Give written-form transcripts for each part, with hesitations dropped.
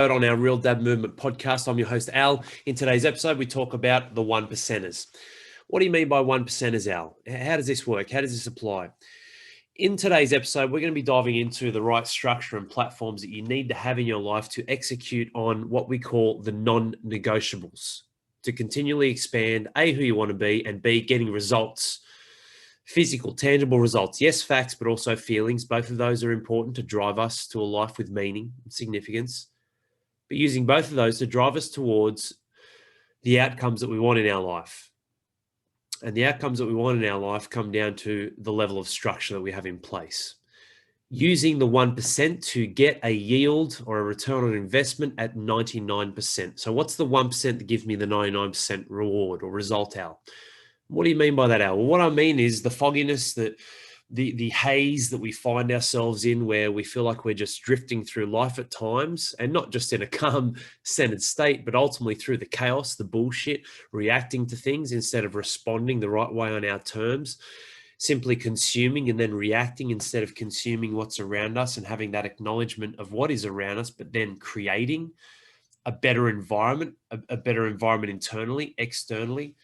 On our Real Dad Movement podcast. I'm your host, Al. In today's episode, we talk about the one percenters. What do you mean by one percenters, Al? How does this work? How does this apply? In today's episode, we're going to be diving into the right structure and platforms that you need to have in your life to execute on what we call the non-negotiables, to continually expand, A, who you want to be, and B, getting results, physical, tangible results. Yes, facts, but also feelings. Both of those are important to drive us to a life with meaning and significance. But using both of those to drive us towards the outcomes that we want in our life. And the outcomes that we want in our life come down to the level of structure that we have in place. Using the 1% to get a yield or a return on investment at 99%. So what's the 1% that gives me the 99% reward or result, Al? What do you mean by that, Al? Well, what I mean is the fogginess, the haze that we find ourselves in, where we feel like we're just drifting through life at times, and not just in a calm, centered state, but ultimately through the chaos, the bullshit, reacting to things instead of responding the right way on our terms, simply consuming and then reacting instead of consuming what's around us and having that acknowledgement of what is around us, but then creating a better environment, a better environment internally, externally.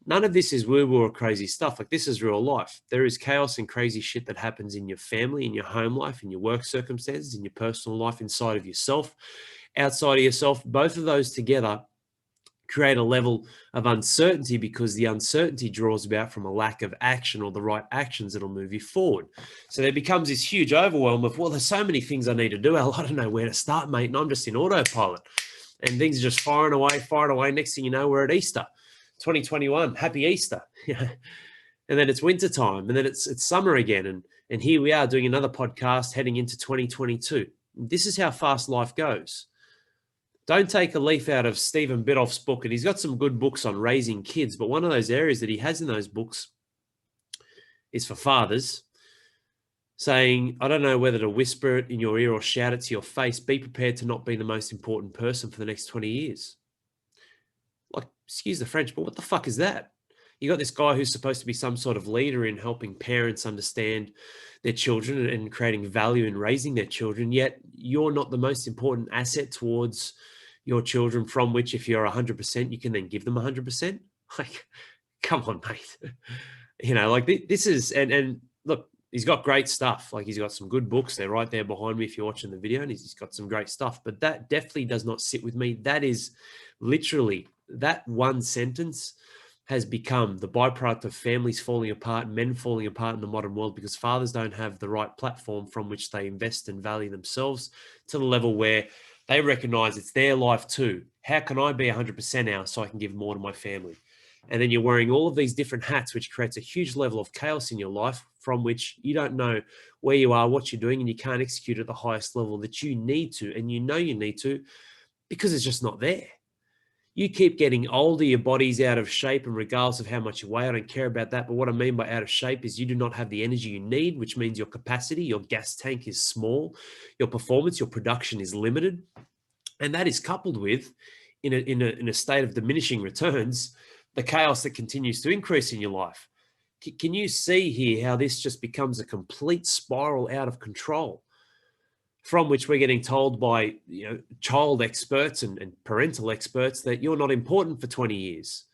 None of this is woo-woo or crazy stuff. Like, this is real life. There is chaos and crazy shit that happens in your family, in your home life, in your work circumstances, in your personal life, inside of yourself, outside of yourself. Both of those together create a level of uncertainty, because the uncertainty draws about from a lack of action or the right actions that'll move you forward. So there becomes this huge overwhelm of, well, there's so many things I need to do. I don't know where to start, mate. And I'm just in autopilot. And things are just firing away. Next thing you know, we're at Easter. 2021, happy Easter. And then it's winter time, and then it's summer again. And here we are doing another podcast heading into 2022. This is how fast life goes. Don't take a leaf out of Stephen Biddulph's book, and he's got some good books on raising kids, but one of those areas that he has in those books is for fathers, saying, I don't know whether to whisper it in your ear or shout it to your face. Be prepared to not be the most important person for the next 20 years. Like, excuse the French, but what the fuck is that? You got this guy who's supposed to be some sort of leader in helping parents understand their children and creating value in raising their children, yet you're not the most important asset towards your children, from which, if you're 100%, you can then give them 100%. Like, come on, mate. Like, this is, and look, he's got great stuff. Like, he's got some good books. They're right there behind me if you're watching the video, and he's got some great stuff, but that definitely does not sit with me. That is literally, that one sentence has become the byproduct of families falling apart, men falling apart in the modern world, because fathers don't have the right platform from which they invest and value themselves to the level where they recognize it's their life too. How can I be 100% now so I can give more to my family? And then you're wearing all of these different hats, which creates a huge level of chaos in your life, from which you don't know where you are, what you're doing, and you can't execute at the highest level that you need to. And you know you need to, because it's just not there. You keep getting older, your body's out of shape, and regardless of how much you weigh, I don't care about that. But what I mean by out of shape is you do not have the energy you need, which means your capacity, your gas tank is small, your performance, your production is limited. And that is coupled with, in a state of diminishing returns, the chaos that continues to increase in your life. Can you see here how this just becomes a complete spiral out of control, from which we're getting told by child experts and parental experts that you're not important for 20 years.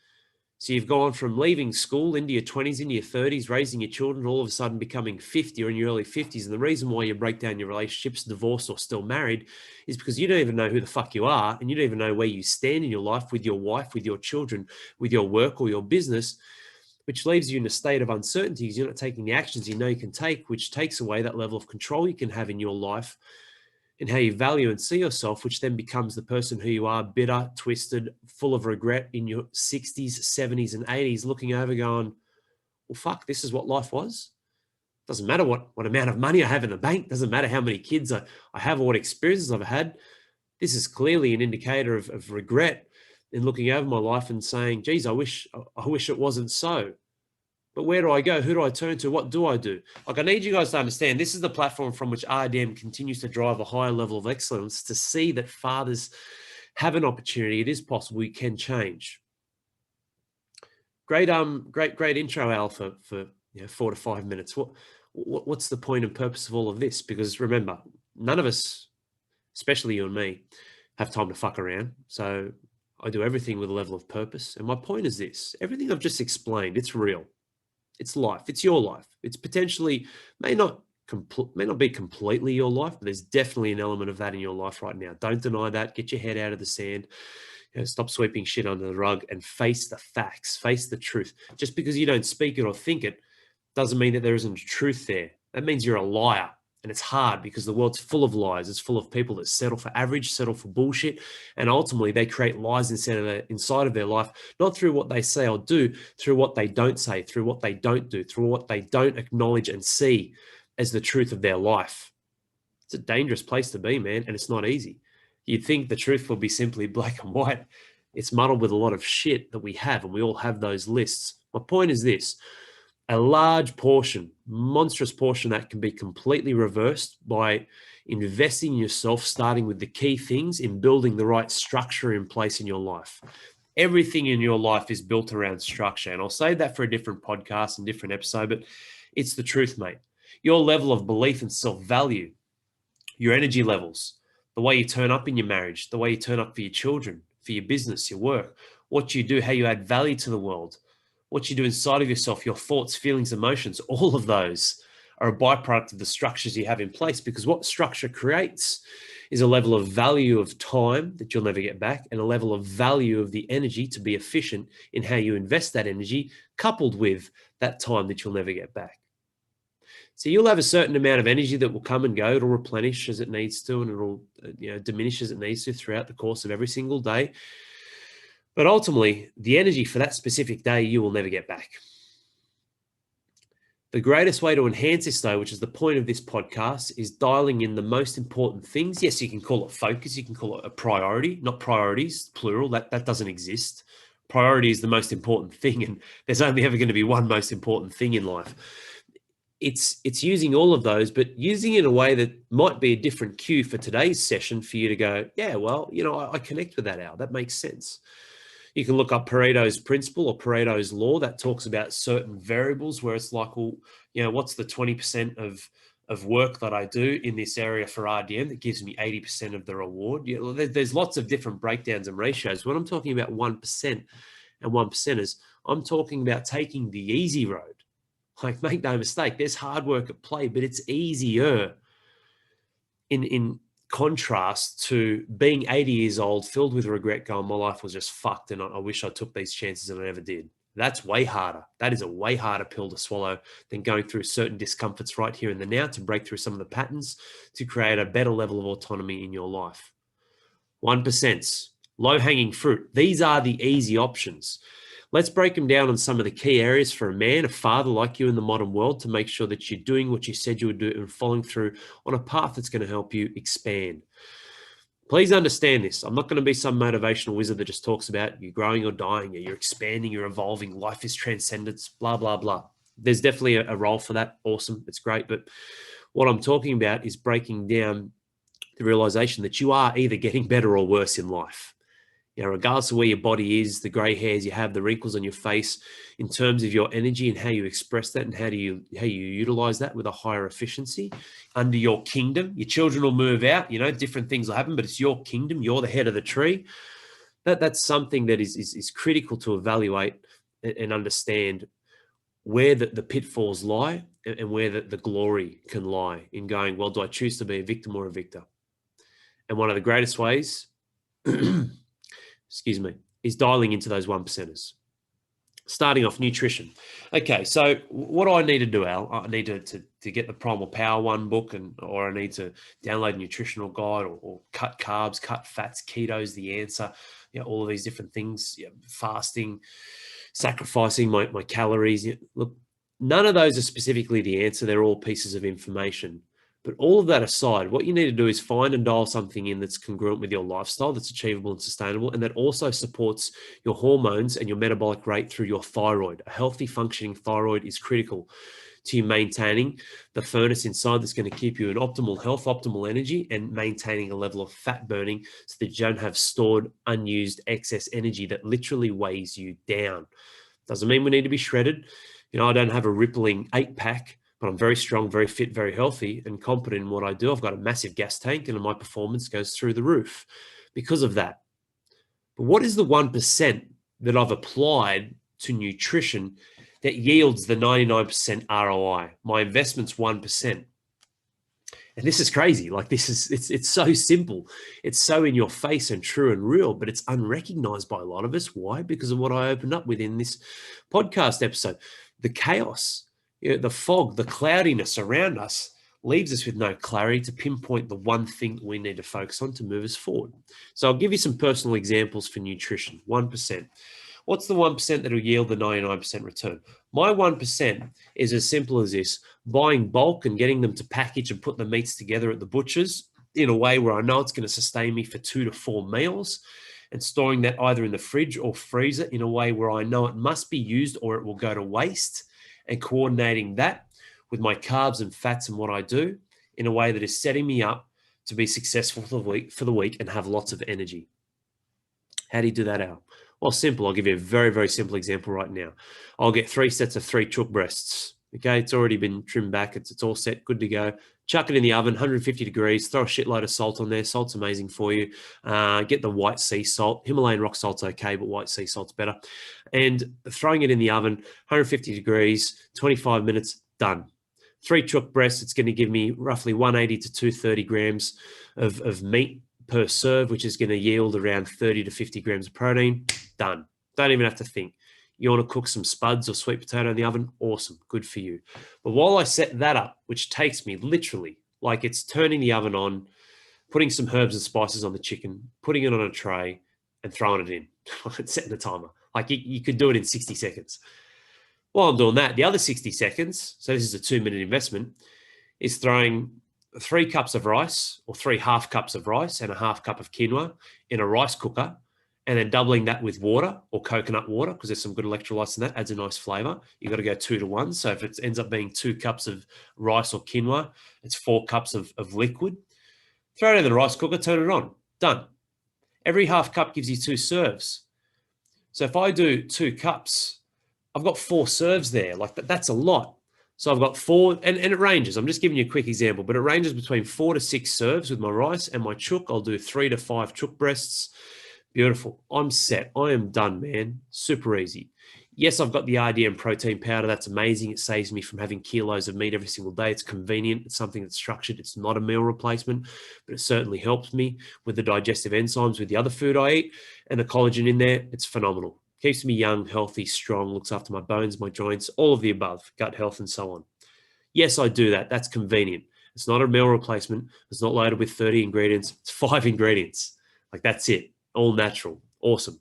So you've gone from leaving school into your 20s, into your 30s, raising your children, all of a sudden becoming 50 or in your early 50s. And the reason why you break down your relationships, divorced or still married, is because you don't even know who the fuck you are, and you don't even know where you stand in your life with your wife, with your children, with your work or your business, which leaves you in a state of uncertainty because you're not taking the actions you know you can take, which takes away that level of control you can have in your life and how you value and see yourself, which then becomes the person who you are, bitter, twisted, full of regret in your 60s, 70s, and 80s, looking over going, well, fuck, this is what life was. Doesn't matter what amount of money I have in the bank. Doesn't matter how many kids I have or what experiences I've had. This is clearly an indicator of regret in looking over my life and saying, geez, I wish it wasn't so. But where do I go? Who do I turn to? What do I do? Like, I need you guys to understand, this is the platform from which RDM continues to drive a higher level of excellence, to see that fathers have an opportunity. It is possible. We can change. Great intro, Al, for 4 to 5 minutes. What's the point and purpose of all of this? Because remember, none of us, especially you and me, have time to fuck around. So I do everything with a level of purpose. And my point is this: everything I've just explained, it's real. It's life. It's your life. It's potentially may not be completely your life, but there's definitely an element of that in your life right now. Don't deny that. Get your head out of the sand. Stop sweeping shit under the rug and face the facts. Face the truth. Just because you don't speak it or think it doesn't mean that there isn't truth there. That means you're a liar. And it's hard because the world's full of lies. It's full of people that settle for average, settle for bullshit. And ultimately, they create lies inside of their life, not through what they say or do, through what they don't say, through what they don't do, through what they don't acknowledge and see as the truth of their life. It's a dangerous place to be, man. And it's not easy. You'd think the truth will be simply black and white. It's muddled with a lot of shit that we have, and we all have those lists. My point is this: a large portion, monstrous portion, that can be completely reversed by investing in yourself, starting with the key things in building the right structure in place in your life. Everything in your life is built around structure. And I'll save that for a different podcast and different episode, but it's the truth, mate. Your level of belief and self-value, your energy levels, the way you turn up in your marriage, the way you turn up for your children, for your business, your work, what you do, how you add value to the world, what you do inside of yourself, your thoughts, feelings, emotions, all of those are a byproduct of the structures you have in place, because what structure creates is a level of value of time that you'll never get back, and a level of value of the energy to be efficient in how you invest that energy, coupled with that time that you'll never get back. So you'll have a certain amount of energy that will come and go. It'll replenish as it needs to, and it'll diminish as it needs to throughout the course of every single day. But ultimately, the energy for that specific day, you will never get back. The greatest way to enhance this, though, which is the point of this podcast, is dialing in the most important things. Yes, you can call it focus. You can call it a priority, not priorities, plural. That doesn't exist. Priority is the most important thing, and there's only ever going to be one most important thing in life. It's using all of those, but using it in a way that might be a different cue for today's session for you to go, yeah, well, I connect with that, Al. That makes sense. You can look up Pareto's principle or Pareto's law that talks about certain variables where it's like, well, what's the 20% of work that I do in this area for RDM that gives me 80% of the reward? There's lots of different breakdowns and ratios. When I'm talking about 1% and 1%ers, I'm talking about taking the easy road. Like, make no mistake, there's hard work at play, but it's easier in contrast to being 80 years old, filled with regret, going, my life was just fucked and I wish I took these chances and I never did. That's way harder. That is a way harder pill to swallow than going through certain discomforts right here in the now to break through some of the patterns to create a better level of autonomy in your life. 1%, low-hanging fruit. These are the easy options. Let's break them down on some of the key areas for a man, a father like you in the modern world, to make sure that you're doing what you said you would do and following through on a path that's going to help you expand. Please understand this. I'm not going to be some motivational wizard that just talks about you growing or dying, or you're expanding, you're evolving, life is transcendence, blah, blah, blah. There's definitely a role for that. Awesome. It's great. But what I'm talking about is breaking down the realization that you are either getting better or worse in life. Regardless of where your body is, the gray hairs you have, the wrinkles on your face, in terms of your energy and how you express that and how you utilize that with a higher efficiency under your kingdom. Your children will move out, different things will happen, but it's your kingdom. You're the head of the tree. That's something that is critical to evaluate and understand where the pitfalls lie and where the glory can lie in going, well, do I choose to be a victim or a victor? And one of the greatest ways is dialing into those 1%ers. Starting off, nutrition. Okay, so what do I need to do, Al? I need to get the Primal Power 1 book, or I need to download a nutritional guide, or cut carbs, cut fats, keto's the answer. All of these different things, fasting, sacrificing my calories. Look, none of those are specifically the answer. They're all pieces of information. But all of that aside, what you need to do is find and dial something in that's congruent with your lifestyle, that's achievable and sustainable, and that also supports your hormones and your metabolic rate through your thyroid. A healthy functioning thyroid is critical to you maintaining the furnace inside that's going to keep you in optimal health, optimal energy, and maintaining a level of fat burning so that you don't have stored, unused, excess energy that literally weighs you down. Doesn't mean we need to be shredded. I don't have a rippling 8-pack, but I'm very strong, very fit, very healthy, and competent in what I do. I've got a massive gas tank, and my performance goes through the roof. because of that. But what is the 1% that I've applied to nutrition that yields the 99% ROI? My investment's 1%. And this is crazy. Like it's so simple. It's so in your face and true and real, but it's unrecognized by a lot of us. Why? Because of what I opened up with in this podcast episode. The chaos, the fog, the cloudiness around us leaves us with no clarity to pinpoint the one thing we need to focus on to move us forward. So I'll give you some personal examples for nutrition. 1%. What's the 1% that will yield the 99% return? My 1% is as simple as this: buying bulk and getting them to package and put the meats together at the butchers in a way where I know it's going to sustain me for 2 to 4 meals, and storing that either in the fridge or freezer in a way where I know it must be used or it will go to waste, and coordinating that with my carbs and fats and what I do in a way that is setting me up to be successful for the week and have lots of energy. How do you do that, Al? Well, simple. I'll give you a very, very simple example right now. I'll get 3 sets of 3 chook breasts. Okay, it's already been trimmed back. It's all set, good to go. Chuck it in the oven, 150 degrees. Throw a shitload of salt on there. Salt's amazing for you. Get the white sea salt. Himalayan rock salt's okay, but white sea salt's better. And throwing it in the oven, 150 degrees, 25 minutes, done. 3 chook breasts, it's going to give me roughly 180 to 230 grams of meat per serve, which is going to yield around 30 to 50 grams of protein. Done. Don't even have to think. You want to cook some spuds or sweet potato in the oven? Awesome. Good for you. But while I set that up, which takes me literally, like it's turning the oven on, putting some herbs and spices on the chicken, putting it on a tray and throwing it in. Setting the timer. Like you could do it in 60 seconds. While I'm doing that, the other 60 seconds, so this is a 2-minute investment, is throwing 3 cups of rice or 3 half cups of rice and a half cup of quinoa in a rice cooker, and then doubling that with water or coconut water, because there's some good electrolytes in that, adds a nice flavor. You've got to go 2 to 1. So if it ends up being 2 cups of rice or quinoa, it's 4 cups of liquid. Throw it in the rice cooker, turn it on. Done. Every half cup gives you 2 serves. So if I do 2 cups, I've got 4 serves there. Like that's a lot. So I've got 4, and it ranges. I'm just giving you a quick example, but it ranges between 4 to 6 serves with my rice and my chook. I'll do 3 to 5 chook breasts. Beautiful. I'm set. I am done, man. Super easy. Yes, I've got the RDM protein powder. That's amazing. It saves me from having kilos of meat every single day. It's convenient. It's something that's structured. It's not a meal replacement, but it certainly helps me with the digestive enzymes with the other food I eat, and the collagen in there. It's phenomenal. Keeps me young, healthy, strong, looks after my bones, my joints, all of the above, gut health and so on. Yes, I do that. That's convenient. It's not a meal replacement. It's not loaded with 30 ingredients. It's 5 ingredients. Like that's it. All natural. Awesome.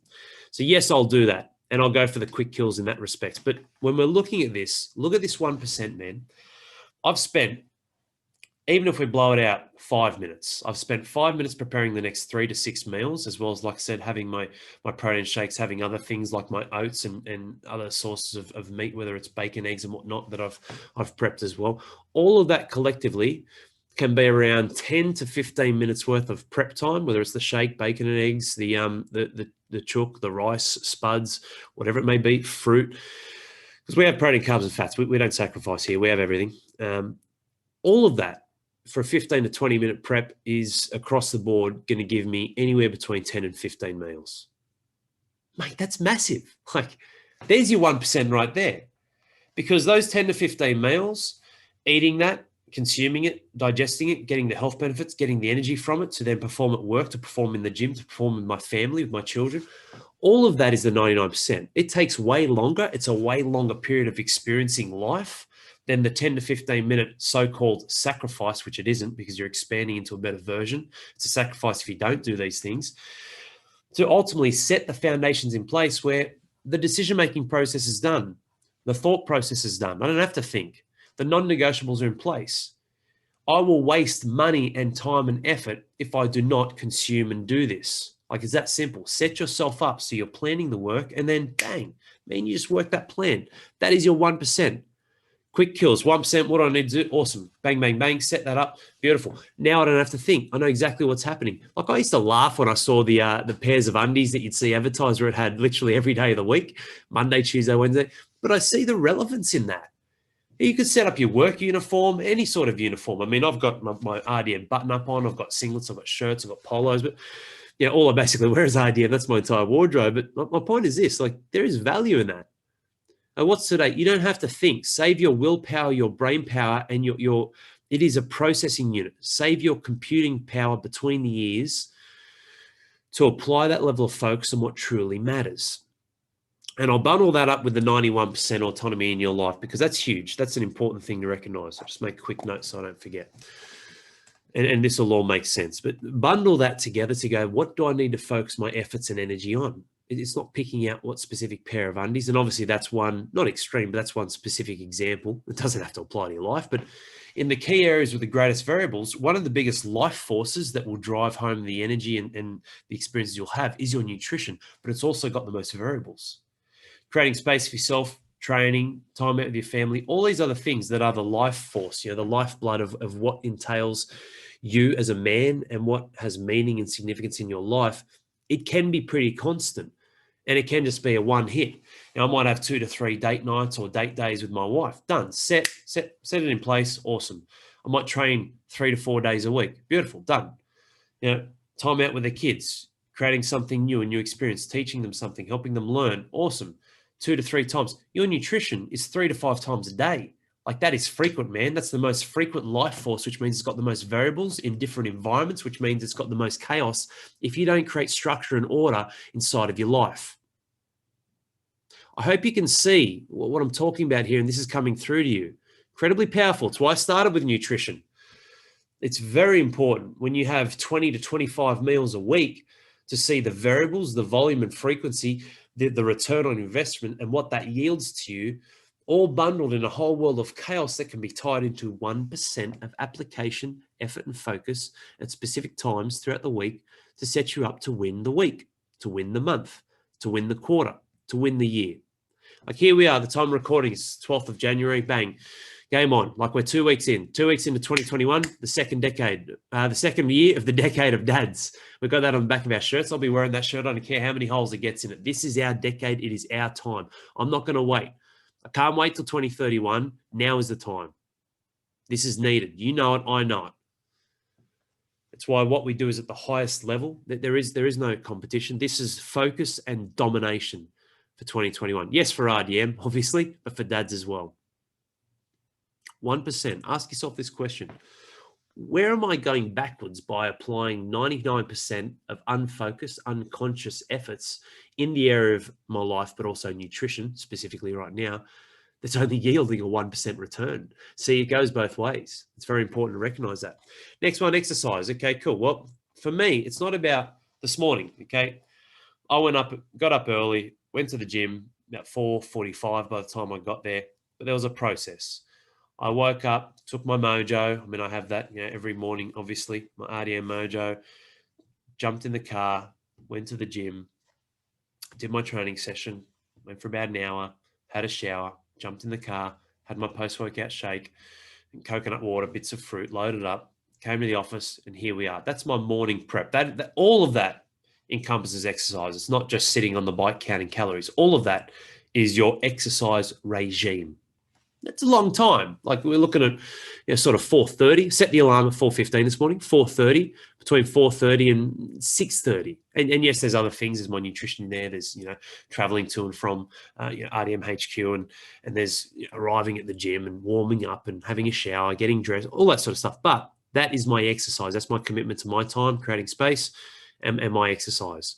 So yes, I'll do that. And I'll go for the quick kills in that respect. But when we're looking at this, look at this 1%, man. I've spent, even if we blow it out 5 minutes, I've spent 5 minutes preparing the next 3 to 6 meals, as well as, like I said, having my protein shakes, having other things like my oats and other sources of meat, whether it's bacon, eggs and whatnot that I've prepped as well. All of that collectively can be around 10 to 15 minutes worth of prep time, whether it's the shake, bacon and eggs, the chook, the rice, spuds, whatever it may be, fruit. Because we have protein, carbs and fats. We don't sacrifice here. We have everything. All of that for a 15 to 20 minute prep is across the board going to give me anywhere between 10 and 15 meals. Mate, that's massive. Like there's your 1% right there. Because those 10 to 15 meals, eating that, consuming it, digesting it, getting the health benefits, getting the energy from it to then perform at work, to perform in the gym, to perform with my family, with my children. All of that is the 99%. It takes way longer. It's a way longer period of experiencing life than the 10 to 15 minute so-called sacrifice, which it isn't because you're expanding into a better version. It's a sacrifice if you don't do these things, to ultimately set the foundations in place where the decision-making process is done. The thought process is done. I don't have to think. The non-negotiables are in place. I will waste money and time and effort if I do not consume and do this. Like, it's that simple. Set yourself up so you're planning the work and then bang, man, you just work that plan. That is your 1%. Quick kills, 1%. What do I need to do? Awesome. Bang, bang, bang. Set that up. Beautiful. Now I don't have to think. I know exactly what's happening. Like I used to laugh when I saw the pairs of undies that you'd see advertised where it had literally every day of the week, Monday, Tuesday, Wednesday. But I see the relevance in that. You could set up your work uniform, any sort of uniform. I mean, I've got my RDM button up on. I've got singlets. I've got shirts. I've got polos. But Yeah, all I basically wear is RDM. That's my entire wardrobe. But my point is this, like, there is value in that. And what's today? You don't have to think. Save your willpower, your brain power, and it is a processing unit. Save your computing power between the ears to apply that level of focus on what truly matters. And I'll bundle that up with the 91% autonomy in your life, because that's huge. That's an important thing to recognize. I'll just make a quick note so I don't forget. And this will all make sense. But bundle that together to go, what do I need to focus my efforts and energy on? It's not picking out what specific pair of undies. And obviously that's one, not extreme, but that's one specific example. It doesn't have to apply to your life. But in the key areas with the greatest variables, one of the biggest life forces that will drive home the energy and the experiences you'll have is your nutrition. But it's also got the most variables. Creating space for yourself, training, time out with your family, all these other things that are the life force, the lifeblood of what entails you as a man and what has meaning and significance in your life. It can be pretty constant. And it can just be a one hit. Now, I might have 2 to 3 date nights or date days with my wife. Done. Set it in place. Awesome. I might train 3 to 4 days a week. Beautiful. Done. Time out with the kids, creating something new, a new experience, teaching them something, helping them learn. Awesome. 2 to 3 times. Your nutrition is 3 to 5 times a day. Like, that is frequent, man. That's the most frequent life force, which means it's got the most variables in different environments, which means it's got the most chaos if you don't create structure and order inside of your life. I hope you can see what I'm talking about here, and this is coming through to you. Incredibly powerful. It's why I started with nutrition. It's very important when you have 20 to 25 meals a week to see the variables, the volume and frequency, the return on investment, and what that yields to you, all bundled in a whole world of chaos that can be tied into 1% of application, effort, and focus at specific times throughout the week to set you up to win the week, to win the month, to win the quarter, to win the year. Like, here we are, the time recording is 12th of January, bang, game on. Like, we're 2 weeks into 2021, the second year of the decade of dads. We've got that on the back of our shirts. I'll be wearing that shirt. I don't care how many holes it gets in it. This is our decade. It is our time. I'm not going to wait. I can't wait till 2031. Now is the time. This is needed. You know it. I know it. It's why what we do is at the highest level. There is no competition. This is focus and domination for 2021. Yes, for RDM, obviously, but for dads as well. 1%. Ask yourself this question. Where am I going backwards by applying 99% of unfocused, unconscious efforts in the area of my life, but also nutrition, specifically right now, that's only yielding a 1% return? See, it goes both ways. It's very important to recognize that. Next one, exercise. Okay, cool. Well, for me, it's not about this morning, okay? I got up early, went to the gym about 4:45 by the time I got there, but there was a process. I woke up, took my mojo. I mean, I have that, every morning, obviously, my RDM mojo, jumped in the car, went to the gym, did my training session, went for about an hour, had a shower, jumped in the car, had my post-workout shake and coconut water, bits of fruit, loaded up, came to the office, and here we are. That's my morning prep. That all of that encompasses exercise. It's not just sitting on the bike counting calories. All of that is your exercise regime. That's a long time. Like, we're looking at sort of 4:30. Set the alarm at 4:15 this morning. 4:30, between 4:30 and 6:30. And yes, there's other things. There's my nutrition there. There's traveling to and from RDM HQ, and there's arriving at the gym and warming up and having a shower, getting dressed, all that sort of stuff. But that is my exercise. That's my commitment to my time, creating space, and my exercise.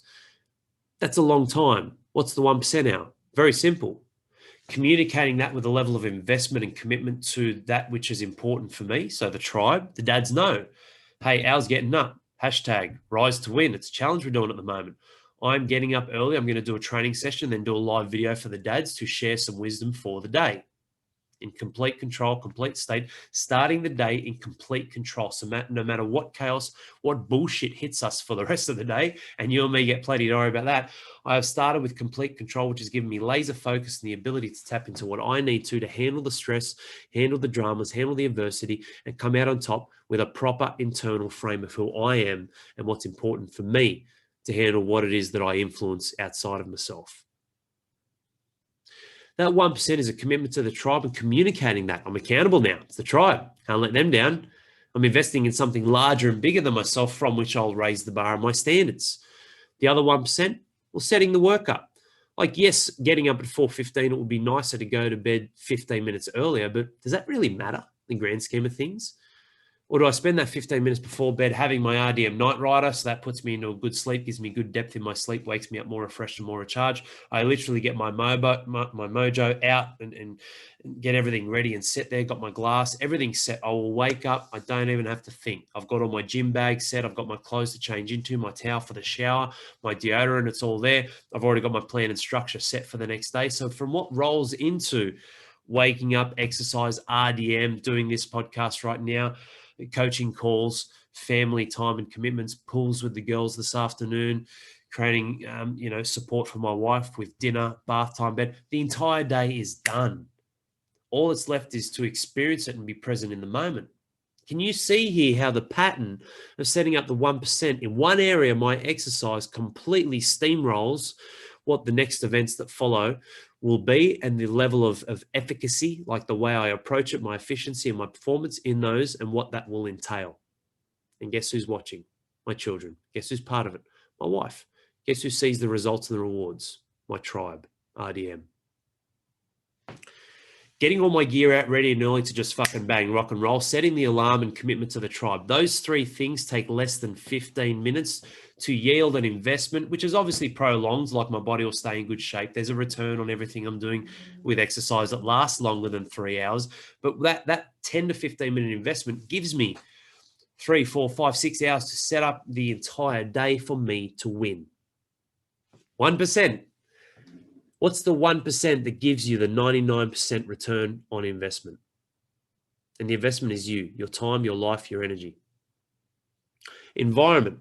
That's a long time. What's the 1% now? Very simple. Communicating that with a level of investment and commitment to that which is important for me. So the tribe, the dads know, hey, Al's getting up. Hashtag rise to win. It's a challenge we're doing at the moment. I'm getting up early. I'm going to do a training session, then do a live video for the dads to share some wisdom for the day. In complete control, complete state, starting the day in complete control. So no matter what chaos, what bullshit hits us for the rest of the day, and you and me get plenty to worry about that, I have started with complete control, which has given me laser focus and the ability to tap into what I need to handle the stress, handle the dramas, handle the adversity, and come out on top with a proper internal frame of who I am and what's important for me to handle what it is that I influence outside of myself. That 1% is a commitment to the tribe and communicating that. I'm accountable now. It's the tribe. Can't let them down. I'm investing in something larger and bigger than myself, from which I'll raise the bar on my standards. The other 1%, well, setting the work up. Like, yes, getting up at 4:15, it would be nicer to go to bed 15 minutes earlier, but does that really matter in the grand scheme of things? Or do I spend that 15 minutes before bed having my RDM night rider? So that puts me into a good sleep, gives me good depth in my sleep, wakes me up more refreshed and more recharged. I literally get my mojo out and get everything ready and set there. Got my glass, everything set. I will wake up. I don't even have to think. I've got all my gym bags set. I've got my clothes to change into, my towel for the shower, my deodorant. It's all there. I've already got my plan and structure set for the next day. So from what rolls into waking up, exercise, RDM, doing this podcast right now, coaching calls, family time and commitments, pools with the girls this afternoon, creating, support for my wife with dinner, bath time, bed. The entire day is done. All that's left is to experience it and be present in the moment. Can you see here how the pattern of setting up the 1% in one area of my exercise completely steamrolls what the next events that follow will be, and the level of efficacy, like the way I approach it, my efficiency and my performance in those, and what that will entail? And guess who's watching? My children. Guess who's part of it? My wife. Guess who sees the results and the rewards? My tribe, RDM. Getting all my gear out ready and early to just fucking bang, rock and roll, setting the alarm and commitment to the tribe. Those three things take less than 15 minutes to yield an investment, which is obviously prolonged, like my body will stay in good shape. There's a return on everything I'm doing with exercise that lasts longer than 3 hours. But that 10 to 15 minute investment gives me 3, 4, 5, 6 hours to set up the entire day for me to win. 1%. What's the 1% that gives you the 99% return on investment? And the investment is you, your time, your life, your energy. Environment.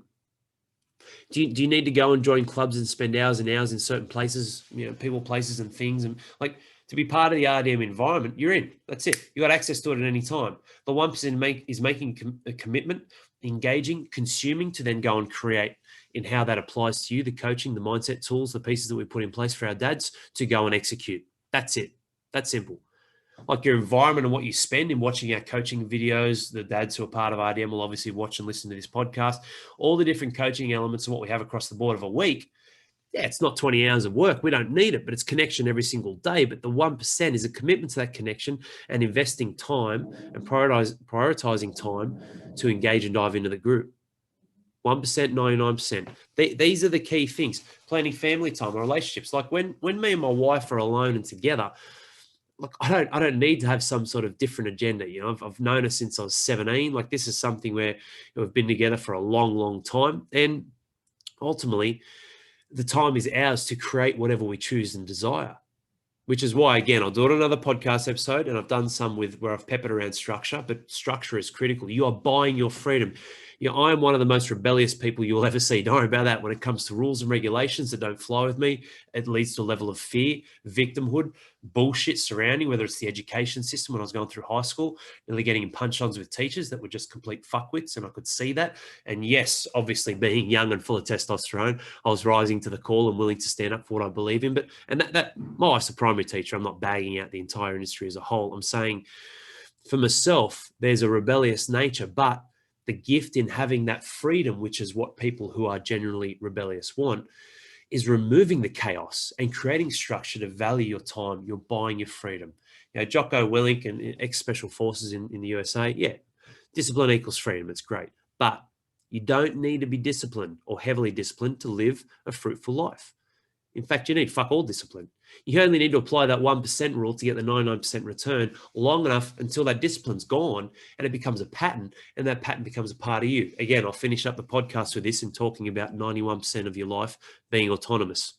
Do you need to go and join clubs and spend hours and hours in certain places, people, places and things? And like, to be part of the RDM environment, you're in. That's it. You got access to it at any time. The 1% is making a commitment, engaging, consuming to then go and create in how that applies to you, the coaching, the mindset tools, the pieces that we put in place for our dads to go and execute. That's it. That's simple. Like your environment and what you spend in watching our coaching videos, the dads who are part of RDM will obviously watch and listen to this podcast, all the different coaching elements and what we have across the board of a week. Yeah, it's not 20 hours of work. We don't need it, but it's connection every single day. But the 1% is a commitment to that connection and investing time and prioritizing time to engage and dive into the group. 1%, 99%. These are the key things. Planning family time, relationships. Like when me and my wife are alone and together, look, I don't need to have some sort of different agenda. I've known her since I was 17. Like, this is something where we've been together for a long, long time. And ultimately, the time is ours to create whatever we choose and desire, which is why, again, I'll do it on another podcast episode, and I've done some where I've peppered around structure, but structure is critical. You are buying your freedom. I am one of the most rebellious people you'll ever see. Don't worry about that. When it comes to rules and regulations that don't flow with me, it leads to a level of fear, victimhood, bullshit surrounding, whether it's the education system when I was going through high school, nearly getting in punch-ons with teachers that were just complete fuckwits, and I could see that. And yes, obviously being young and full of testosterone, I was rising to the call and willing to stand up for what I believe in. And that my wife's a primary teacher. I'm not bagging out the entire industry as a whole. I'm saying for myself, there's a rebellious nature, but the gift in having that freedom, which is what people who are generally rebellious want, is removing the chaos and creating structure to value your time. You're buying your freedom. Jocko Willink and ex-special forces in the USA, yeah, discipline equals freedom. It's great. But you don't need to be disciplined or heavily disciplined to live a fruitful life. In fact, you need fuck all discipline. You only need to apply that 1% rule to get the 99% return long enough until that discipline's gone and it becomes a pattern, and that pattern becomes a part of you. Again, I'll finish up the podcast with this and talking about 91% of your life being autonomous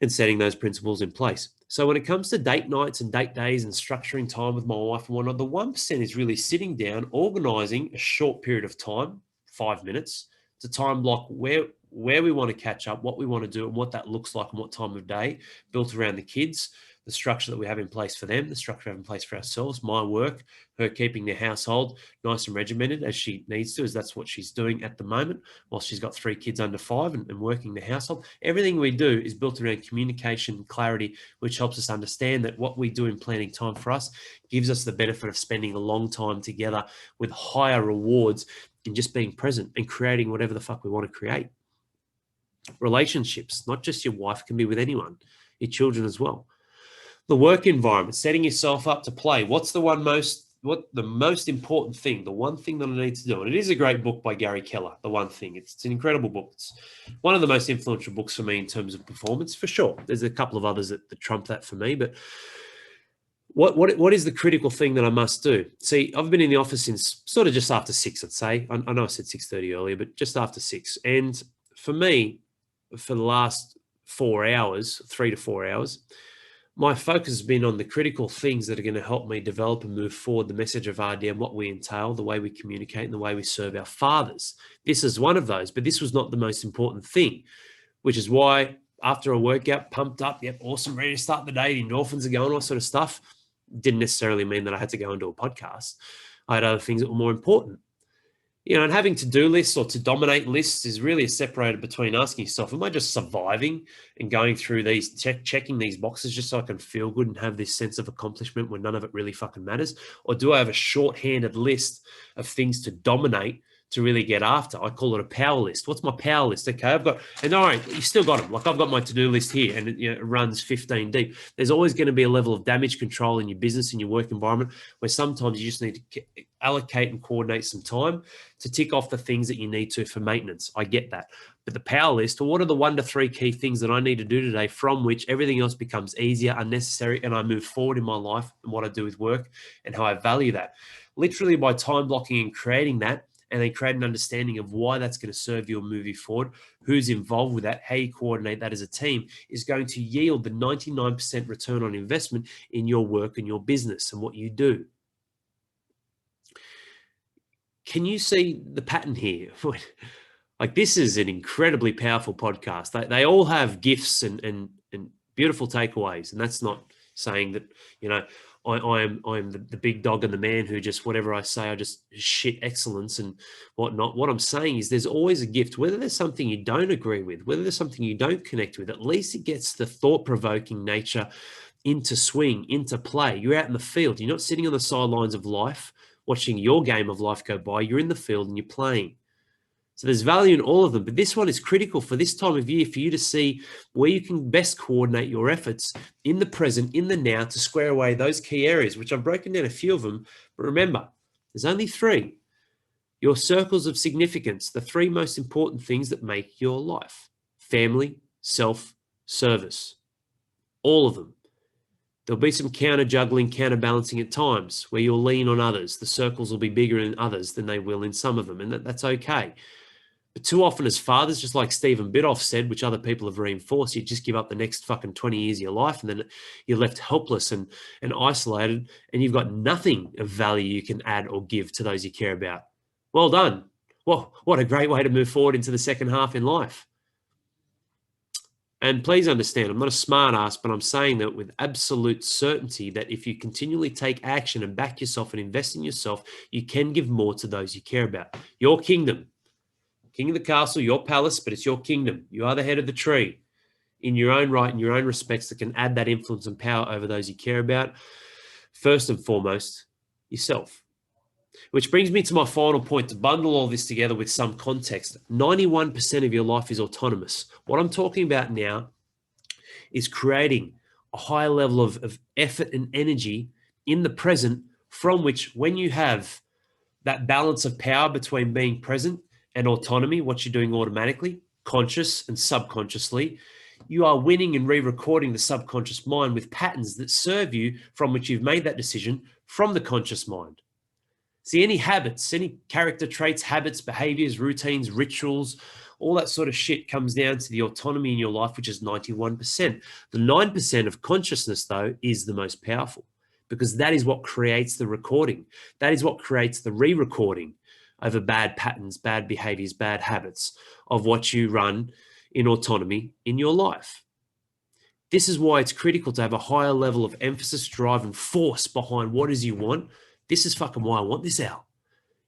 and setting those principles in place. So when it comes to date nights and date days and structuring time with my wife and whatnot, the 1% is really sitting down, organizing a short period of time, 5 minutes, to time block where we want to catch up, what we want to do, and what that looks like and what time of day, built around the kids, the structure that we have in place for them, the structure we have in place for ourselves, my work, her keeping the household nice and regimented as she needs to, as that's what she's doing at the moment, while she's got 3 kids under 5 and working the household. Everything we do is built around communication and clarity, which helps us understand that what we do in planning time for us gives us the benefit of spending a long time together with higher rewards in just being present and creating whatever the fuck we want to create. Relationships, not just your wife, can be with anyone, your children as well. The work environment, setting yourself up to play. What's the most important thing, the one thing that I need to do? And it is a great book by Gary Keller, The One Thing. It's an incredible book. It's one of the most influential books for me in terms of performance, for sure. There's a couple of others that trump that for me, but what is the critical thing that I must do? See, I've been in the office since sort of just after 6, I'd say. I know I said 6:30 earlier, but just after 6. And for me, for the last 4 hours, 3 to 4 hours, my focus has been on the critical things that are going to help me develop and move forward the message of RDM, what we entail, the way we communicate, and the way we serve our fathers. This is one of those, but this was not the most important thing, which is why after a workout, pumped up, yep, awesome, ready to start the day, endorphins are going, all sort of stuff. Didn't necessarily mean that I had to go into a podcast. I had other things that were more important. And having to-do lists or to dominate lists is really separated between asking yourself, am I just surviving and going through these, checking these boxes just so I can feel good and have this sense of accomplishment when none of it really fucking matters? Or do I have a shorthanded list of things to dominate to really get after? I call it a power list. What's my power list? Okay, I've got, and all right, you still got them. Like I've got my to-do list here and it runs 15 deep. There's always going to be a level of damage control in your business, in your work environment, where sometimes you just need to allocate and coordinate some time to tick off the things that you need to for maintenance. I get that. But the power list, or what are the 1 to 3 key things that I need to do today from which everything else becomes easier, unnecessary, and I move forward in my life and what I do with work and how I value that. Literally by time blocking and creating that, and then create an understanding of why that's going to serve you and move you forward, who's involved with that, how you coordinate that as a team, is going to yield the 99% return on investment in your work and your business and what you do. Can you see the pattern here? Like, this is an incredibly powerful podcast. They all have gifts and beautiful takeaways. And that's not saying that, I'm the big dog and the man who just, whatever I say, I just shit excellence and whatnot. What I'm saying is there's always a gift, whether there's something you don't agree with, whether there's something you don't connect with, at least it gets the thought-provoking nature into swing, into play. You're out in the field. You're not sitting on the sidelines of life, watching your game of life go by. You're in the field and you're playing. So there's value in all of them, but this one is critical for this time of year for you to see where you can best coordinate your efforts in the present, in the now, to square away those key areas, which I've broken down a few of them. But remember, there's only 3. Your circles of significance, the 3 most important things that make your life: family, self, service. All of them. There'll be some counter-juggling, counterbalancing at times where you'll lean on others. The circles will be bigger in others than they will in some of them, and that's okay. But too often as fathers, just like Stephen Biddulph said, which other people have reinforced, you just give up the next fucking 20 years of your life and then you're left helpless and isolated, and you've got nothing of value you can add or give to those you care about. Well done. Well, what a great way to move forward into the second half in life. And please understand, I'm not a smart ass, but I'm saying that with absolute certainty that if you continually take action and back yourself and invest in yourself, you can give more to those you care about. Your kingdom. King of the castle, your palace, but it's your kingdom. You are the head of the tree in your own right, in your own respects, that can add that influence and power over those you care about. First and foremost, yourself. Which brings me to my final point, to bundle all this together with some context. 91% of your life is autonomous. What I'm talking about now is creating a high level of effort and energy in the present, from which, when you have that balance of power between being present and autonomy, what you're doing automatically, conscious and subconsciously, you are winning and re-recording the subconscious mind with patterns that serve you, from which you've made that decision from the conscious mind. See, any habits, any character traits, habits, behaviors, routines, rituals, all that sort of shit comes down to the autonomy in your life, which is 91%. The 9% of consciousness, though, is the most powerful, because that is what creates the recording. That is what creates the re-recording over bad patterns, bad behaviors, bad habits of what you run in autonomy in your life. This is why it's critical to have a higher level of emphasis, drive, and force behind what it is you want. This is fucking why I want this out.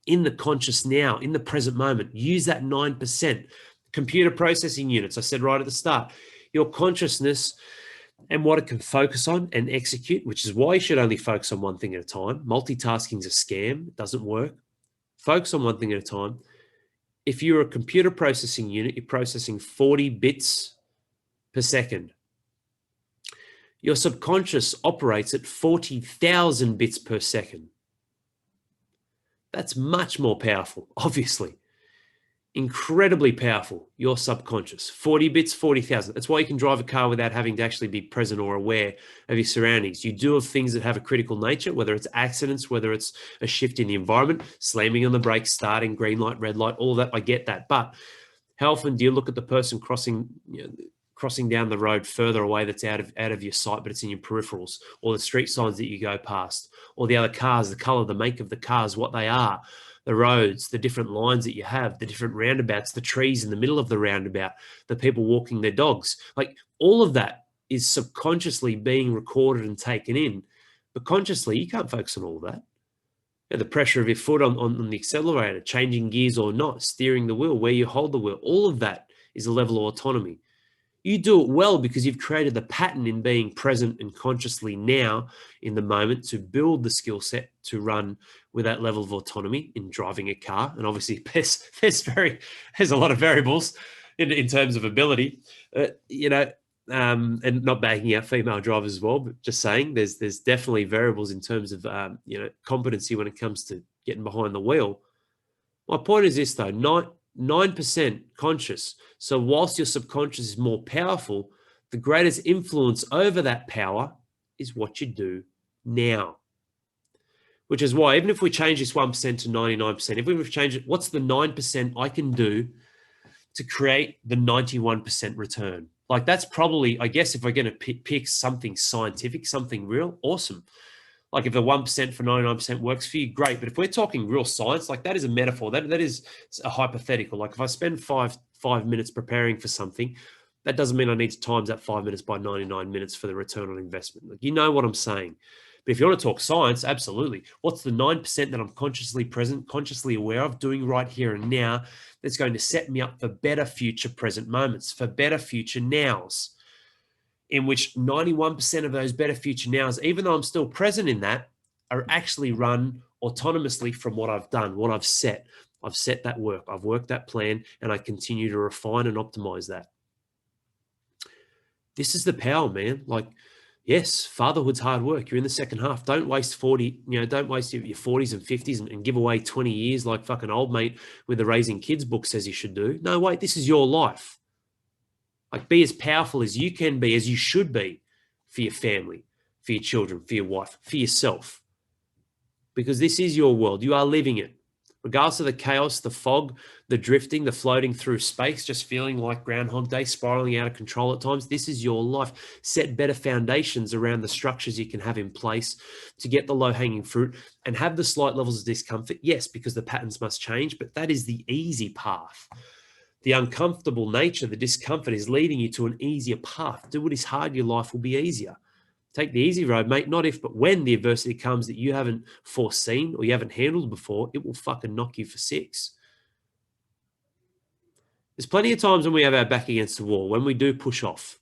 In the conscious now, in the present moment, use that 9%. Computer processing units, I said right at the start, your consciousness and what it can focus on and execute, which is why you should only focus on one thing at a time. Multitasking is a scam. It doesn't work. Focus on one thing at a time. if you're a computer processing unit, you're processing 40 bits per second. Your subconscious operates at 40,000 bits per second. That's much more powerful, obviously. Incredibly powerful, your subconscious. 40 bits, 40,000. That's why you can drive a car without having to actually be present or aware of your surroundings. You do have things that have a critical nature, whether it's accidents, whether it's a shift in the environment, slamming on the brakes, starting, green light, red light, all that. I get that. But how often do you look at the person crossing down the road further away that's out of your sight, but it's in your peripherals, or the street signs that you go past, or the other cars, the color, the make of the cars, what they are, the roads, the different lines that you have, the different roundabouts, the trees in the middle of the roundabout, the people walking their dogs. Like, all of that is subconsciously being recorded and taken in, but consciously you can't focus on all of that. The pressure of your foot on the accelerator, changing gears or not, steering the wheel, where you hold the wheel, all of that is a level of autonomy. You do it well because you've created the pattern in being present and consciously now in the moment to build the skill set to run with that level of autonomy in driving a car. And obviously there's a lot of variables in terms of ability, and not bagging out female drivers as well, but just saying there's definitely variables in terms of, competency when it comes to getting behind the wheel. My point is this though, 9% conscious. So whilst your subconscious is more powerful, the greatest influence over that power is what you do now. Which is why, even if we change this 1% to 99%, if we change it, what's the 9% I can do to create the 91% return? Like, that's probably, I guess, if we're going to pick something scientific, something real, awesome. Like, if the 1% for 99% works for you, great. But if we're talking real science, like, that is a metaphor. That is a hypothetical. Like, if I spend five minutes preparing for something, that doesn't mean I need to times that 5 minutes by 99 minutes for the return on investment. Like, you know what I'm saying. But if you want to talk science, absolutely. What's the 9% that I'm consciously present, consciously aware of, doing right here and now, that's going to set me up for better future present moments, for better future nows, in which 91% of those better future nows, even though I'm still present in that, are actually run autonomously from what I've done, what I've set. I've set that work, I've worked that plan, and I continue to refine and optimize that. This is the power, man. Like, yes, fatherhood's hard work. You're in the second half. Don't waste don't waste your 40s and 50s and give away 20 years like fucking old mate with the Raising Kids book says you should do. No, wait, this is your life. Like, be as powerful as you can be, as you should be, for your family, for your children, for your wife, for yourself. Because this is your world. You are living it. Regardless of the chaos, the fog, the drifting, the floating through space, just feeling like Groundhog Day, spiraling out of control at times, this is your life. Set better foundations around the structures you can have in place to get the low-hanging fruit and have the slight levels of discomfort. Yes, because the patterns must change, but that is the easy path. The uncomfortable nature, the discomfort is leading you to an easier path. Do what is hard, your life will be easier. Take the easy road, mate. Not if, but when the adversity comes that you haven't foreseen or you haven't handled before, it will fucking knock you for six. There's plenty of times when we have our back against the wall, when we do push off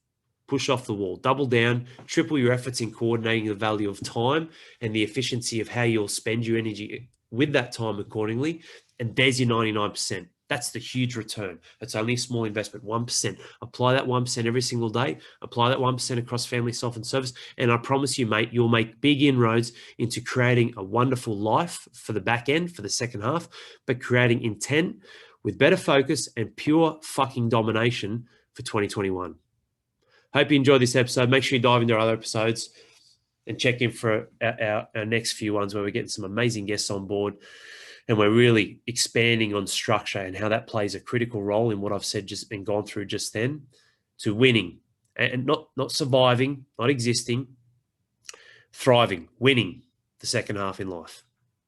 the wall, double down, triple your efforts in coordinating the value of time and the efficiency of how you'll spend your energy with that time accordingly. And there's your 99%. That's the huge return. It's only a small investment, 1%. Apply that 1% every single day. Apply that 1% across family, self, and service. And I promise you, mate, you'll make big inroads into creating a wonderful life for the back end, for the second half, but creating intent with better focus and pure fucking domination for 2021. Hope you enjoyed this episode. Make sure you dive into our other episodes and check in for our next few ones where we're getting some amazing guests on board. And we're really expanding on structure and how that plays a critical role in what I've said just and gone through just then, to winning and not surviving, not existing, thriving, winning the second half in life.